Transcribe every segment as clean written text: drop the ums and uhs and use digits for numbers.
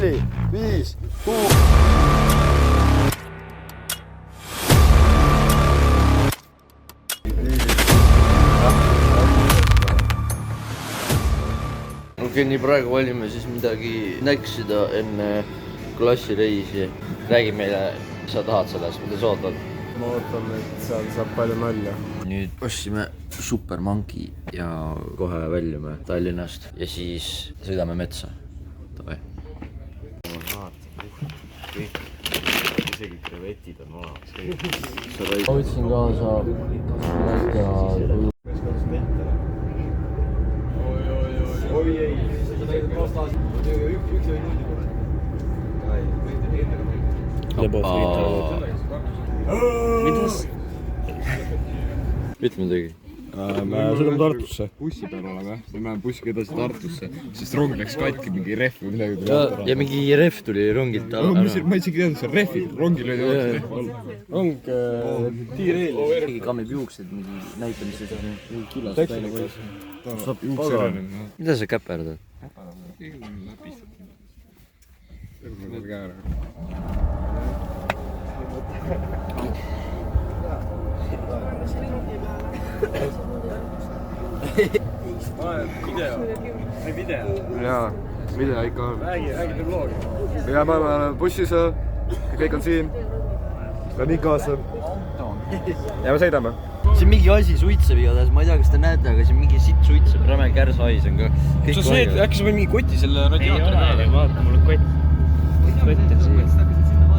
4, 5, 6. Okei, nii praegu valime siis midagi näksida enne klassireisi. Räägi meile, sa tahad sellest, mida sa ootad? Ma ootan, et seal saab palju nalja. Nüüd ostsime Supermonkey ja kohe väljume Tallinnast ja siis sõidame metsa. Davai. Isegi krevetid on olemas. Ma võtsin kaasa Oi ei, seda teeb vastas. Üks või Midas? Ütle midagi. Me sõidame Tartusse. Bussi peal oleme, me läheme bussiga edasi Tartusse, sest rong läks katki, mingi rehv või midagi tuli. Ja mingi rehv tuli rongilt alla. Ma isegi teadnud, see on rehvid, rongil oli oleks rehv all. Rong tiireel. Keegi kammib juuksed mingi näitamistes. Kilas välja koos. Mida sa käperdad? Keegi on läpistatud. Terve käe ära. Jaa, video ikka on. Räägi vlogi. Ja me oleme bussis, kõik on siin. Ja nii kaasa. Ja me sõidame. Siin mingi asi suitseb igatahes, ma ei tea, kas te näete, aga siin mingi sitt suitseb, räme kärshais on ka. Äkki sa võid mingi koti selle radiaatori taha? Ei ole, vaata, mul on kott on siin.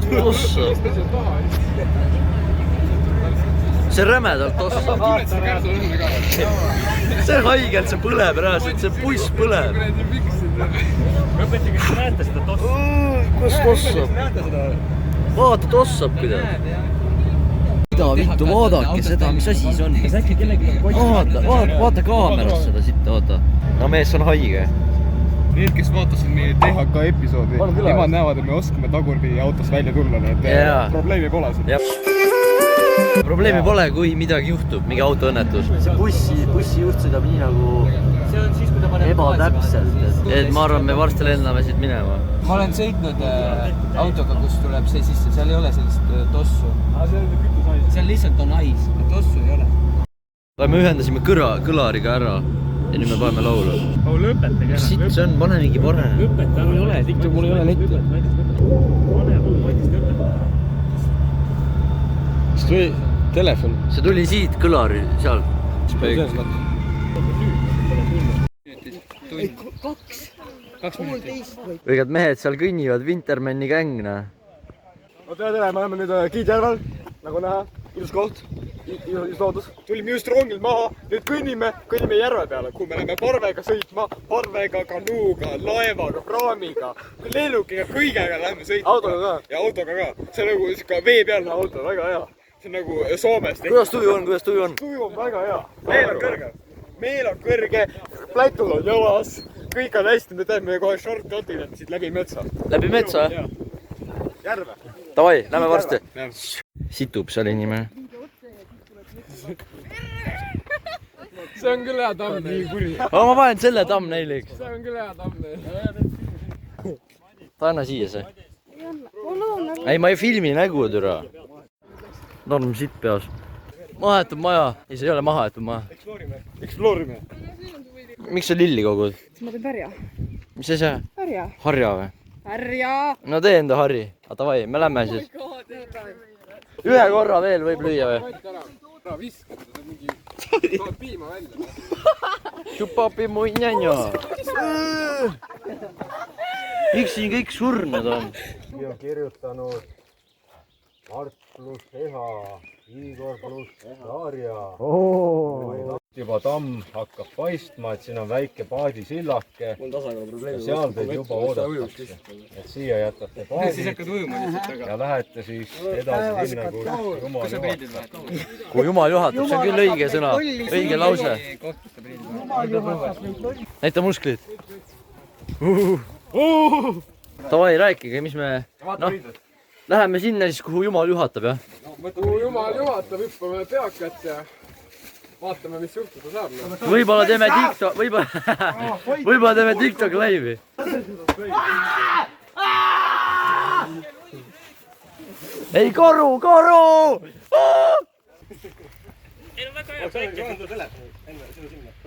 Tossa. See rämedalt tossa. See haigelt, see põleb reaalselt, see buss põleb. Õpetsi, kas te näete seda tossa? Kus tossab? Vaata, tossab kuidagi. Mida vittu, vaadake seda, mis asi see on? Vaata kaamerast seda sitta, vaata. No mees on haige. Need, kes vaatasid meie THK episoodi, nemad näevad, et me oskame tagurpidi autost välja tulla, nii et probleemi pole siin. Probleemi pole, kui midagi juhtub, mingi autoõnnetus. Bussi juht sõidab nii nagu ebatäpselt, et ma arvan, me varsti lendame siit minema. Ma olen sõitnud autoga, kus tuleb see sisse, seal ei ole sellist tossu. Seal lihtsalt on hais, tossu ei ole. Me ühendasime kõlariga ära ja nüüd me paneme laulu. Lõpetage ära. Sitt see on, pane mingi parem. Lõpeta, mul ei ole, TikTok mul ei ole netti. Kas tuli telefon? See tuli siit kõlari, seal. Kaks minutit. Õiged mehed seal kõnnivad, Wintermanni gängna. Tere, me oleme nüüd Kiidjärvel, nagu näha, ilus koht, ilus loodus. Tulime just rongilt maha, nüüd kõnnime järve peale, kuhu me läheme parvega sõitma, parvega, kanuuga, laevaga, praamiga, lennukiga, kõigega läheme sõitma. Autoga ka? Ja autoga ka. See on nagu siuke vee pealne auto, väga hea. See on nagu Soomest. Kuidas tuju on? Tuju on väga hea. Meel on kõrge, plätul on jalas, kõik on hästi, me teeme kohe shortcut'id siit läbi metsa. Läbi metsa? Järve. Davai, lähme varsti. Situb seal inimene. See on küll hea tamm, nii kuri. Ma panen selle tamm neiliks. See on küll hea tamm neil. Ta anna siia see. Ei, ma ei filmi nägu, türa. Norm sitt peas. Mahetud maja. Ei, see ei ole mahetud maja. Exploorime. Miks sa lilli kogud? Ma teen pärja. Mis see see? Pärja. Harja või? Pärja! No tee enda harri. Aga davai, me lähme siis. Ühe korra veel võib lüüa või? Ära viskad, see on mingi... Tood piima välja. Chupapi mui njanja. Miks siin kõik surnud on? Siia on kirjutanud Mart pluss Eha, Igor pluss Darja. Juba tamm hakkab paistma, et siin on väike paadisillake. Ja seal teid juba oodatakse. Et siia jätate paadi ja lähete siis edasi sinna, kui Jumal juhatab. Kui Jumal juhatab, see on küll õige sõna, õige lause. Näita musklit. Davai, rääkige, mis me... Läheme sinna siis, kuhu Jumal juhatab, jah? Kuhu Jumal juhatab, hüppame peakat ja vaatame, mis juhtuda saab. Võib-olla teeme TikTok, võib-olla teeme TikTok laivi. ei, koru! Ei, no väga hea päike.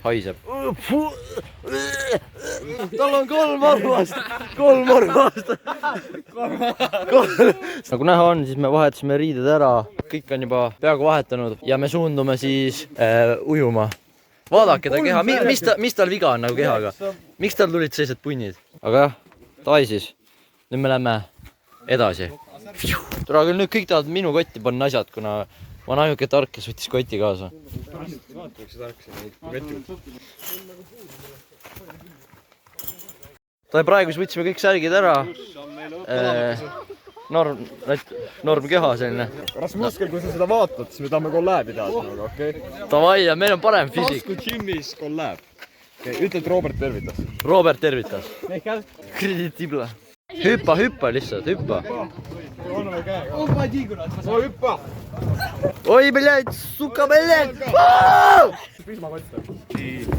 Haiseb. Tal on 3 arvast. Nagu näha on, siis me vahetasime riided ära. Kõik on juba peaaegu vahetanud ja me suundume siis ujuma. Vaadake ta keha. Mis tal viga on nagu kehaga? Miks tal tulid sellised punnid? Aga jah, davai siis. Nüüd me lähme edasi. Tule küll nüüd kõik tahavad minu kotti panna asjad, kuna ma olen ainuke tark, kes võttis koti kaasa. Praegu siis võtsime kõik särgid ära. Norm keha selline. Rasmuskel, kui sa seda vaatad, siis me tahame kollääbi teha sinuga, okei? Davai, ja meil on parem füüsik. Tasku Jimmy's kollääb. Ütle, et Robert tervitas. Robert tervitas. Kreditibla. Hüppa lihtsalt, hüppa. Hüppa! Oi, blядь, suka, blядь!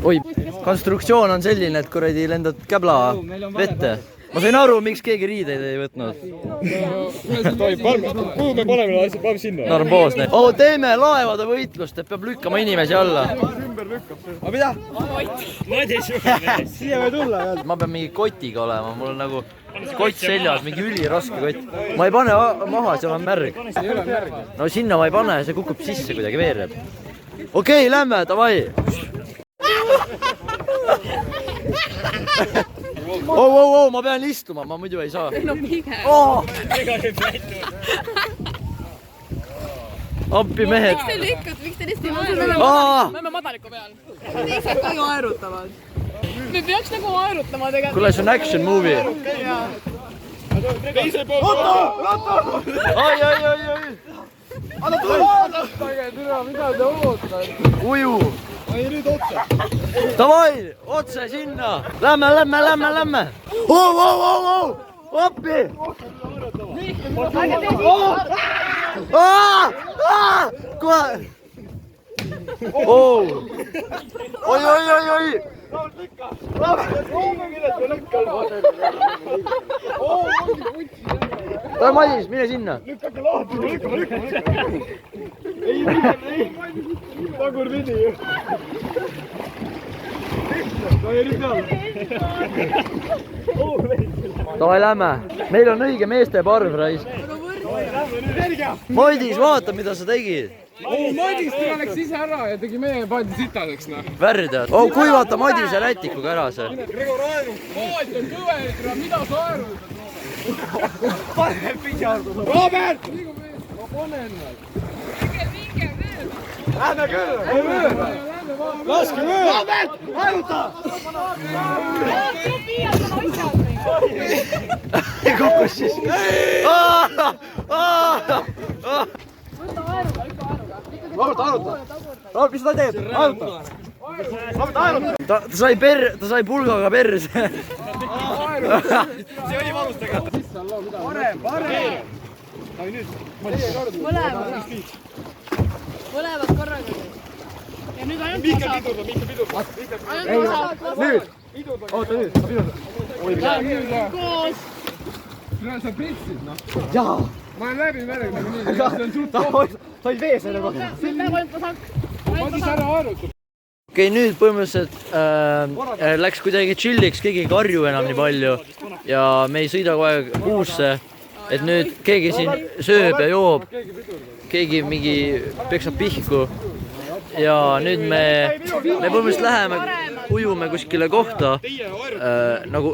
Oi, konstruktsioon on selline, et kuradi lendad käbla vette. Ma sain aru, miks keegi riideid ei võtnud. Kuhu me paneme asjad, paneme sinna? Norm Poosne. Teeme laevade võitlust, et peab lükkama inimesi alla. Aga mida? Siia või tulla? Ma pean mingi kotiga olema, mul on nagu kott seljas, mingi üliraske kott. Ma ei pane maha, seal on märg. No sinna ma ei pane, see kukub sisse kuidagi, veereb. Okei, lähme, davai. Ma pean istuma, ma muidu ei saa. No pigem. Appi mehed. Miks te lükkad, miks te lihtsalt me oleme madaliku peal. Teised ka ju aerutavad. Me peaks nagu aerutama tegelikult. Kuule, see on action movie. Teise pool! Loto! Ai! Anna tule! Mida te ootate? Uju! Ai, nüüd otse! Davai! Otse sinna! Lähme! Appi! Kohe! Oi! Tule Madis, mine sinna! Lükkake lahti! Ei! Tagurpidi ju! Davai, lähme! Meil on õige meeste parv, rais! Madis, vaata, mida sa tegid! Madis läks ise ära ja tegi meie pandi sitaseks, noh. Värd, kuivata Madise rätikuga ära see. Voot on kõver, mida sa aerutad? Pane pidjardus! Robert! Ma panen nad. Lähme küll! Laske mööda! Robert! Aeruta! Kukkus siis. Robert, aeruta! Robert, mis ta teeb? Aeruta! Robert, aeruta! Ta sai pulgaga perse. See oli valus tegelikult. Parem! Ai nüüd. Mõlemad korraga. Ja nüüd ainult Mihkel pidurda! Nüüd! Oota nüüd, ma pidurda. koos. Sa pritsid, noh. Jaa! Ma olen läbi merega nagu nii. See on suht koht. Sa olid vees enne kohe. Siin peab ainult pasakk. Madis ära aerutab. Okei, nüüd põhimõtteliselt läks kuidagi chilliks, keegi ei karju enam nii palju ja me ei sõida kogu aeg puusse, et nüüd keegi siin sööb ja joob, keegi mingi peksab pihku ja nüüd me põhimõtteliselt läheme, ujume kuskile kohta, nagu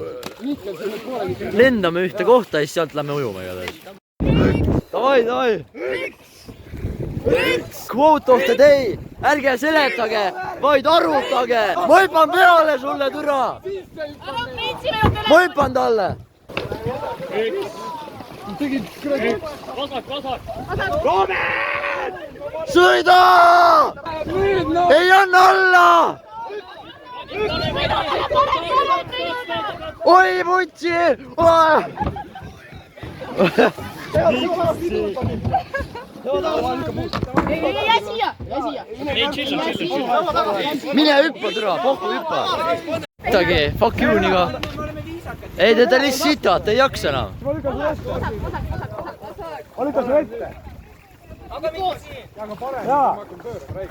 lendame ühte kohta ja siis sealt lähme ujuma igatahes. Davai! Quote of the day, ärge seletage, vaid arutage. Ma hüppan peale sulle, türa. Ma hüppan talle. Sõida! Ei anna alla! Oi, putsi! Jää siia! Mine hüppa, türa, pohku hüppa. Midagi, fuck you niga. ei, te lihtsalt sitad, te ei jaksa enam.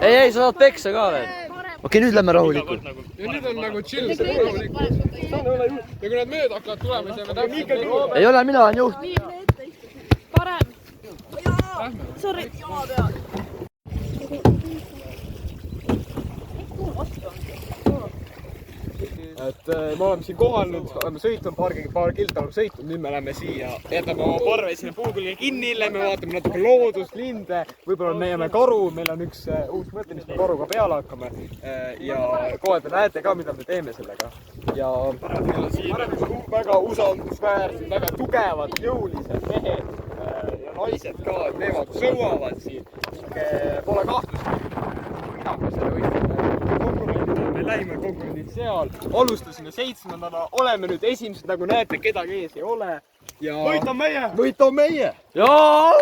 ei, sa saad peksa ka veel. Okei, nüüd lähme rahulikult. Ja nüüd on nagu chill, see rahulikult. Ja kui nad mööda hakkavad tulema, siis me täpselt... Ei ole, mina olen juht. Parem. Sorry. Et me oleme siin kohal nüüd, oleme sõitnud, paar kilta oleme sõitnud, nüüd me läheme siia, jätame oma parve sinna puu külge kinni, lähme vaatame natuke loodust, linde, võib-olla leiame karu, meil on üks uus mõte, mis me karuga peale hakkame ja kohe te näete ka, mida me teeme sellega. Ja meil on siin väga usaldusväärsed, väga tugevad, jõulised mehed ja naised ka, nemad sõuavad siin, pole kahtlust, mida me selle võistame. Me lähime konkurendid seal, alustasime 7. oleme nüüd esimesed, nagu näete, kedagi ees ei ole ja võit on meie! Võit on meie! Jaa!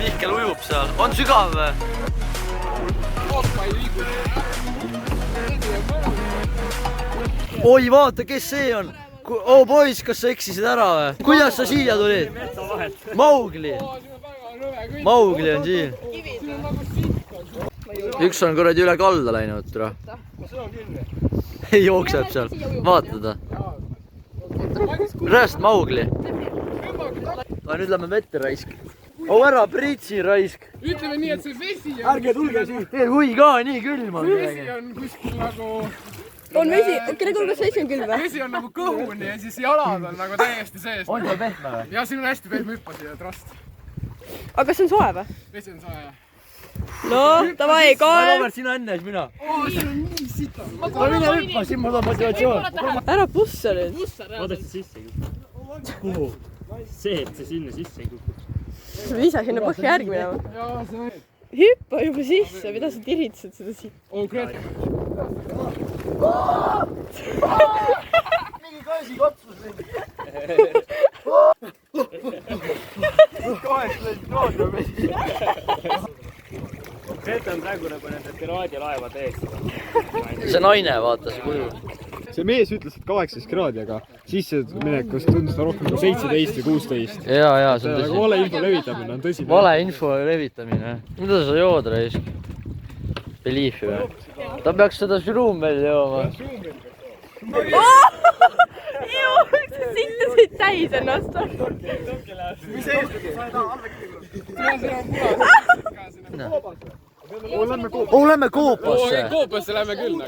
Mihkel ujub seal, on sügav või? Oi, vaata, kes see on? Oh poiss, kas sa eksisid ära või? Kuidas sa siia tulid? Maugli! Maugli on siin. Üks on kuradi üle kalda läinud, tere. Jookseb seal, vaata ta. Rööst Maugli. Nüüd lähme vette raisk. Oh ära pritsi raisk. ütleme nii, et see vesi on... Ärge tulge siin. Hui ka, nii külm on. Vesi on kuskil nagu... On vesi, kuule, kas vesi on külm või? Vesi on nagu kõhuni ja siis jalad on nagu täiesti sees. On seal pehme või? Ja siin on hästi pehme hüppa siia trast. Aga kas see on soe või? Vesi on soe, jah. No, davai, kael. Robert, sina enne, siis mina. Siin on nii sita. Ma mine hüppa, siin ma saan motivatsioon. Ära pussa nüüd. Vaadake sisse ei kuku. Kuhu? See, et see sinna sisse ei kuku. Sa pead ise sinna põhja järgi minema. Jaa, see... Hüppa juba sisse, mida sa tiritsed seda siit? Oh, kurat. Mingi käsi katsus mingi. 18 kraadi on vesi. Grete on praegu nagu nende piraadilaevade ees. See naine, vaata, see kuju. See mees ütles, et 18 kraadi, aga sisseminekust tundus ta rohkem kui 17 või 16. Jaa, see on Aga tõsi. valeinfo levitamine on tõsine. Valeinfo levitamine. Mida sa jood, raisk? Beliefi või? Ta peaks seda šruum veel jooma. Juu, sa sittasid täis ennast. Lähme Koopasse. Koopasse lähme küll.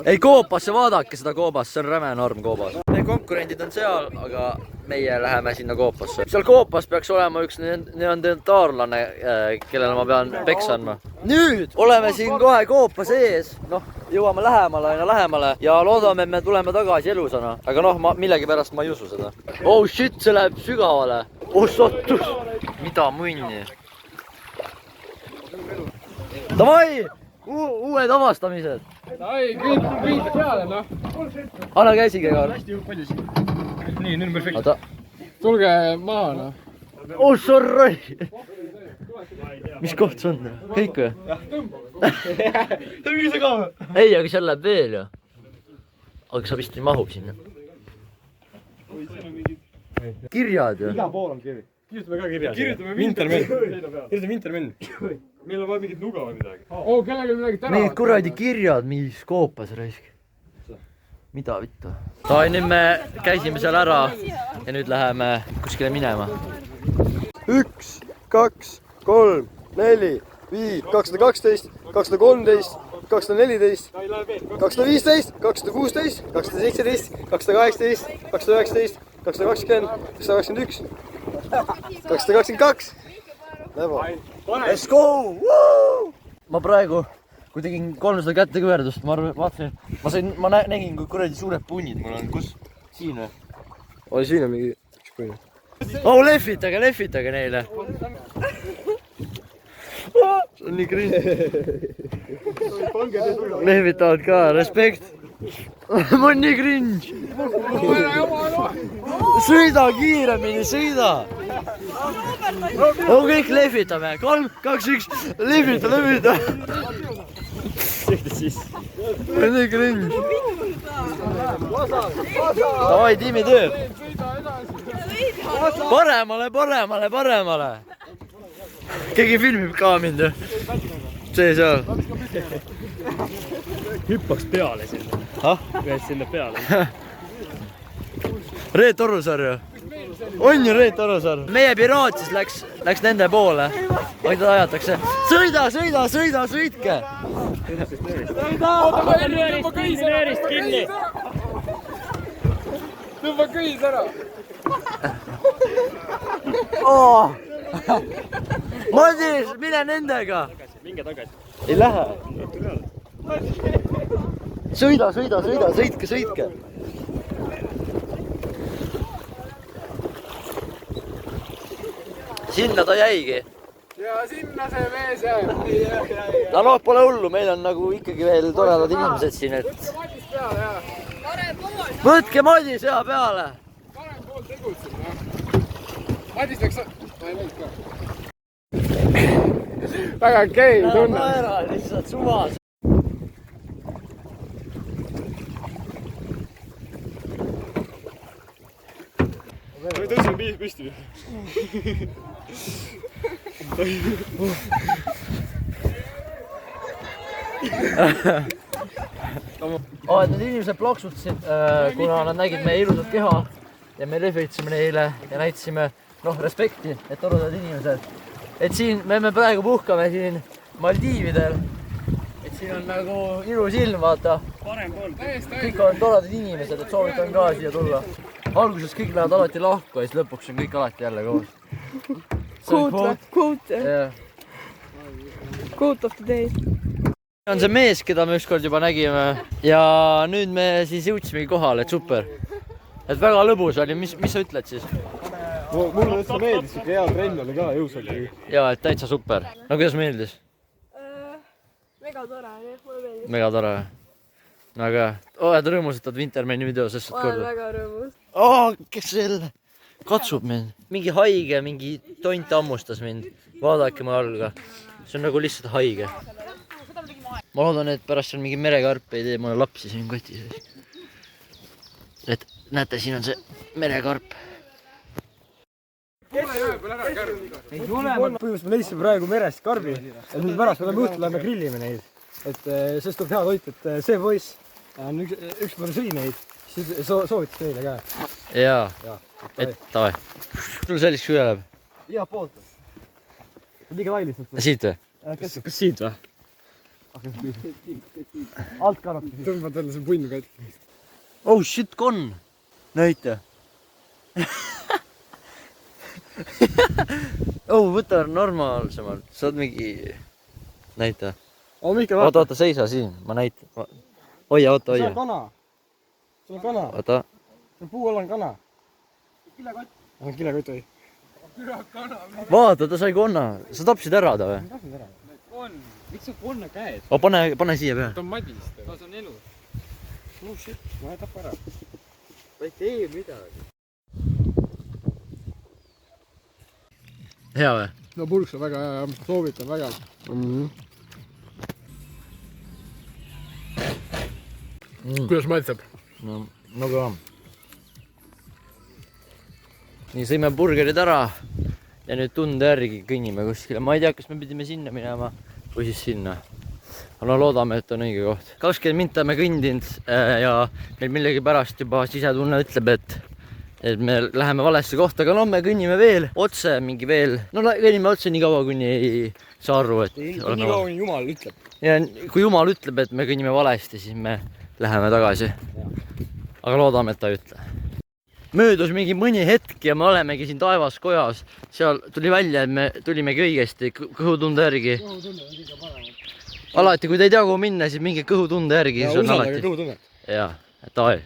Ei, Koopasse, vaadake seda Koobast, see on räme norm Koobas. Meie konkurendid on seal, aga meie läheme sinna Koopasse. Seal Koopas peaks olema üks neandertaarlane, kellele ma pean peksa andma. Nüüd oleme siin kohe Koopa sees, noh, jõuame lähemale aina lähemale ja loodame, et me tuleme tagasi elusana. Aga noh, millegipärast ma ei usu seda. Oh shit, see läheb sügavale. Oh sattus. Mida munni? Davai! Uued avastamised! Ai, kõik peale, noh. Anna käsi käivad. Nii, nüüd on perfekt. Oota. Tulge maha, noh. Oh, sorry! Mis koht see on? Kõik või? Tõmgi see ka või? Ei, aga seal läheb veel ju. Aga sa vist ei mahu sinna. Kirjad ju. Iga pool on kiri. Kirjutame ka kirja. Kirjutame Wintermen. Kirjutame Wintermen. Meil on vaja mingit nuga või midagi. Oo, kellelgi midagi täna. Mingid kuradi kirjad, mis Koopas raisk. Mida vittu? Nüüd me käisime seal ära ja nüüd läheme kuskile minema. 1, 2, 3, 4, 5, 212, 213, 214, 215, 216, 217, 218, 219, 220, 221, 222. Let's go! Ma praegu, kui tegin 300 kätekõverdust, ma vaatasin, ma nägin, kui kuradi suured punnid mul on. Kus? Siin või? Oli siin on mingi üks punn. Oh, lehvitage neile! See on nii cringe. lehvitavad ka, respekt. Ma olen nii cringe. Sõida kiiremini, sõida. No kõik lehvitame. 3, 2, 1, lehvita. Sõida siis. Ma olen nii cringe. Davai, tiimi töö. Paremale. Keegi filmib ka mind. See seal. Hüppaks peale sinna. Käid sinna peale. Reet Orusaar ju. On ju Reet Orusaar. Meie piraat siis läks nende poole. Aga teda ajatakse. Sõitke. Nöörist kinni. Tõmba kõis ära. Madis, mine nendega. Minge tagasi. Ei lähe. Sõida, sõitke. Sinna ta jäigi. Ja sinna see mees jääb. No noh, pole hullu, meil on nagu ikkagi veel toredad inimesed siin, et... Madis peale, jah. Võtke Madis hea peale. Parem pool tegutseb, jah. Madis läks... Ma ei läinud ka. Väga okei tunne. Naera lihtsalt suvas. Ma tõusin püsti. Need inimesed plaksutasid, kuna nad nägid meie ilusat keha ja me lehvitasime neile ja näitasime respekti, et toredad inimesed. Et siin, me praegu puhkame siin Maldiividel, et siin on nagu ilus ilm, vaata. Kõik on toredad inimesed, et soovitan ka siia tulla. Alguses kõik lähevad alati lahku ja siis lõpuks on kõik alati jälle koos. Quote of the day. On see mees, keda me ükskord juba nägime ja nüüd me siis jõudsimegi kohale, et super. Et väga lõbus oli, mis sa ütled siis? Mulle üldse meeldis, et hea trenn oli ka, jõus oli. Jaa, et täitsa super. No kuidas meeldis? Mega tore, mulle meeldis. Mega tore. Aga oled rõõmus, et oled Wintermani videos eest korda? Olen väga rõõmus. Kes selle? Katsub mind. Mingi haige, mingi tont ammustas mind. Vaadake mu jalga. See on nagu lihtsalt haige. Ma loodan, et pärast seal mingi merekarp ei tee mulle lapsi siin kotis. Et näete, siin on see merekarp. Põhimõtteliselt me leidsime praegu merest karbi. Et nüüd pärast me õhtul läheme grillime neid. Et sest tuleb hea toit, et see poiss on üks päev sõi neid. Siis soovitas neile ka. Jaa. Et tavai. Sul selliseks üle läheb? Jaa, poolt. Liiga lai lihtsalt. Siit või? Kas siit või? Alt kannab. Tõmbad jälle see punn katki. Oh shit, kon! Näita. Võta normaalsemalt. Sa oled mingi... Näita. Oota, seisa siin. Ma näitan. Hoia. See on kana. See on kana. Oota. See on puualan kana. Kilekott. On kilekott või? Vaata, ta sai konna. Sa tapsid ära ta või? Tapsid ära. Konn. Miks sa konna käed? Pane siia peale. Ta on madist. Ta on elus. Oh shit, ma ei tapa ära. Ta ei tee midagi. Hea või? No purks on väga hea, soovitan väga. Kuidas maitseb? No ka. Nii, sõime burgerid ära ja nüüd tunde järgi kõnnime kuskile. Ma ei tea, kas me pidime sinna minema või siis sinna. No loodame, et on õige koht. 20 minta me kõndinud ja meil millegipärast juba sisetunne ütleb, et me läheme valesse kohta, aga no me kõnnime veel otse, mingi veel. No kõnnime otse nii kaua, kuni ei saa aru, et... Nii kaua, kuni Jumal ütleb. Ja kui Jumal ütleb, et me kõnnime valesti, siis me läheme tagasi. Aga loodame, et ta ei ütle. Möödus mingi mõni hetk ja me olemegi siin taevaskojas. Seal tuli välja, et me tulimegi õigesti kõhutunde järgi. Alati, kui te ei tea, kuhu minna, siis mingi kõhutunde järgi. Ja usaldage kõhutunnet. Jaa, davai.